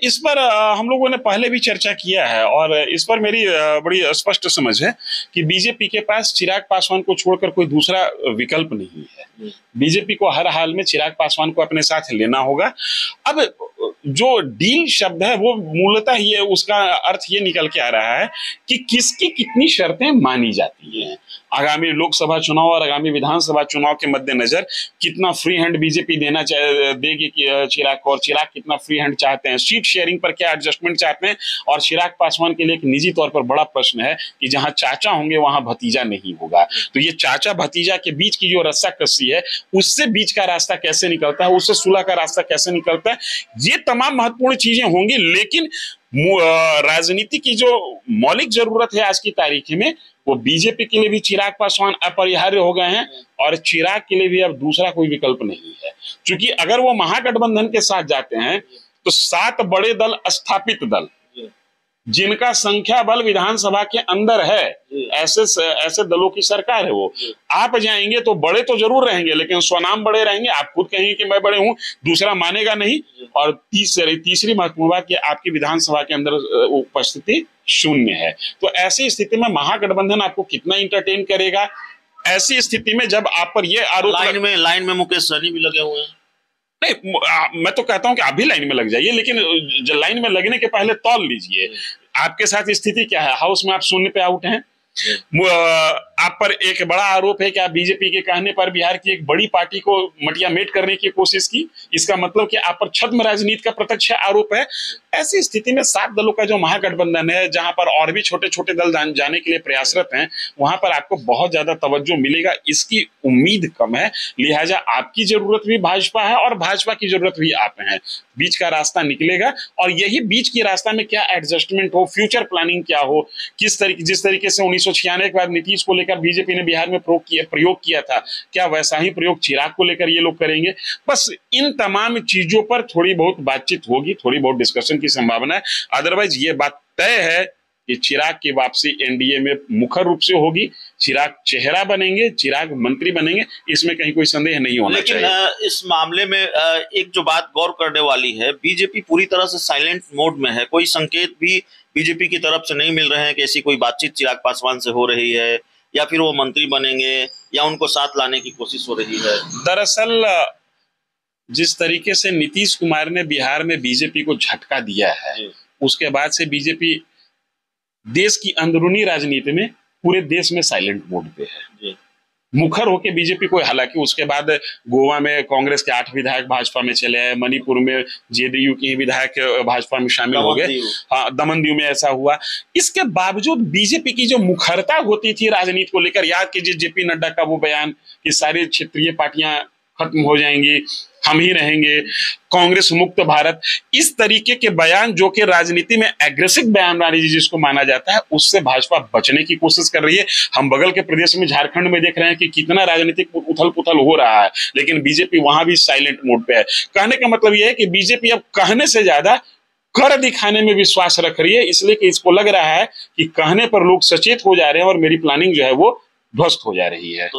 इस पर हम लोगों ने पहले भी चर्चा किया है और इस पर मेरी बड़ी स्पष्ट समझ है कि बीजेपी के पास चिराग पासवान को छोड़कर कोई दूसरा विकल्प नहीं है। बीजेपी को हर हाल में चिराग पासवान को अपने साथ लेना होगा। अब जो डील शब्द है वो मूलतः ये उसका अर्थ ये निकल के आ रहा है कि किसकी कितनी शर्तें मानी जाती हैं। आगामी लोकसभा चुनाव और आगामी विधानसभा चुनाव के मद्देनजर कितना फ्री हैंड बीजेपी देगी चिराग को, और चिराग कितना फ्री हैंड चाहते हैं, सीट शेयरिंग पर क्या एडजस्टमेंट चाहते हैं। और चिराग पासवान के लिए एक निजी तौर पर बड़ा प्रश्न है कि जहां चाचा होंगे वहां भतीजा नहीं होगा। तो ये चाचा भतीजा के बीच की जो रस्साकसी है उससे बीच का रास्ता कैसे निकलता है, उससे सुलह का रास्ता कैसे निकलता है, ये तमाम महत्वपूर्ण चीजें होंगी। लेकिन राजनीति की जो मौलिक जरूरत है आज की तारीख में, वो बीजेपी के लिए भी चिराग पासवान अपरिहार्य हो गए हैं और चिराग के लिए भी अब दूसरा कोई विकल्प नहीं है। क्योंकि अगर वो महागठबंधन के साथ जाते हैं तो 7 बड़े दल, स्थापित दल, जिनका संख्या बल विधानसभा के अंदर है, ऐसे दलों की सरकार है वो। आप जाएंगे तो बड़े तो जरूर रहेंगे लेकिन स्वनाम बड़े रहेंगे। आप खुद कहेंगे कि मैं बड़े हूं, दूसरा मानेगा नहीं। और तीसरी महत्वपूर्ण बात कि आपकी विधानसभा के अंदर उपस्थिति शून्य है। तो ऐसी स्थिति में महागठबंधन आपको कितना इंटरटेन करेगा। ऐसी स्थिति में जब आप पर यह आरोप लाइन में मुकेश सहनी भी लगे हुए हैं। नहीं, मैं तो कहता हूं कि आप भी लाइन में लग जाइए, लेकिन लाइन में लगने के पहले तौल लीजिए आपके साथ स्थिति क्या है। हाउस में आप शून्य पे आउट हैं। आप पर एक बड़ा आरोप है कि आप बीजेपी के कहने पर बिहार की एक बड़ी पार्टी को मटियामेट करने की कोशिश की। इसका मतलब कि आप पर छद्म राजनीति का प्रत्यक्ष आरोप है। ऐसी स्थिति में 7 दलों का जो महागठबंधन है, जहां पर और भी छोटे छोटे दल जाने के लिए प्रयासरत हैं, वहां पर आपको बहुत ज्यादा तवज्जो मिलेगा, इसकी उम्मीद कम है। लिहाजा आपकी जरूरत भी भाजपा है और भाजपा की जरूरत भी आप हैं। बीच का रास्ता निकलेगा और यही बीच की रास्ता में क्या एडजस्टमेंट हो, फ्यूचर प्लानिंग क्या हो, जिस तरीके से 1996 के बाद नीतीश को लेकर बीजेपी ने बिहार में प्रयोग किया था, क्या वैसा ही प्रयोग चिराग को लेकर ये लोग करेंगे। बस इन तमाम चीजों पर थोड़ी बहुत बातचीत होगी, थोड़ी बहुत डिस्कशन की संभावना है। अदरवाइज ये बात तय है कि चिराग की वापसी एनडीए में मुखर रूप से होगी। चिराग चेहरा बनेंगे, चिराग मंत्री बनेंगे, इसमें कहीं कोई संदेह नहीं होना चाहिए। लेकिन इस मामले में एक जो बात गौर करने वाली है, बीजेपी पूरी तरह से साइलेंट मोड में है। कोई संकेत भी बीजेपी की तरफ से नहीं मिल रहे हैं कि ऐसी कोई बातचीत चिराग पासवान से हो रही है या फिर वो मंत्री बनेंगे या उनको साथ लाने की कोशिश हो रही है। दरअसल जिस तरीके से नीतीश कुमार ने बिहार में बीजेपी को झटका दिया है, उसके बाद से बीजेपी देश की अंदरूनी राजनीति में पूरे देश में साइलेंट मोड पे है। मुखर होके बीजेपी को, हालांकि उसके बाद गोवा में कांग्रेस के 8 विधायक भाजपा में चले आए, मणिपुर में जेडीयू के विधायक भाजपा में शामिल हो गए, हाँ दमन-दीव में ऐसा हुआ। इसके बावजूद बीजेपी की जो मुखरता होती थी राजनीति को लेकर, याद कीजिए जेपी नड्डा का वो बयान कि सारी क्षेत्रीय पार्टियां खत्म हो जाएंगी, हम ही रहेंगे, कांग्रेस मुक्त भारत, इस तरीके के बयान जो कि राजनीति में एग्रेसिव बयानबाजी जिसको माना जाता है, उससे भाजपा बचने की कोशिश कर रही है। हम बगल के प्रदेश में झारखंड में देख रहे हैं कि कितना राजनीतिक उथल पुथल हो रहा है, लेकिन बीजेपी वहां भी साइलेंट मोड पे है। कहने का मतलब यह है कि बीजेपी अब कहने से ज्यादा कर दिखाने में विश्वास रख रही है, इसलिए कि इसको लग रहा है कि कहने पर लोग सचेत हो जा रहे हैं और मेरी प्लानिंग जो है वो ध्वस्त हो जा रही है।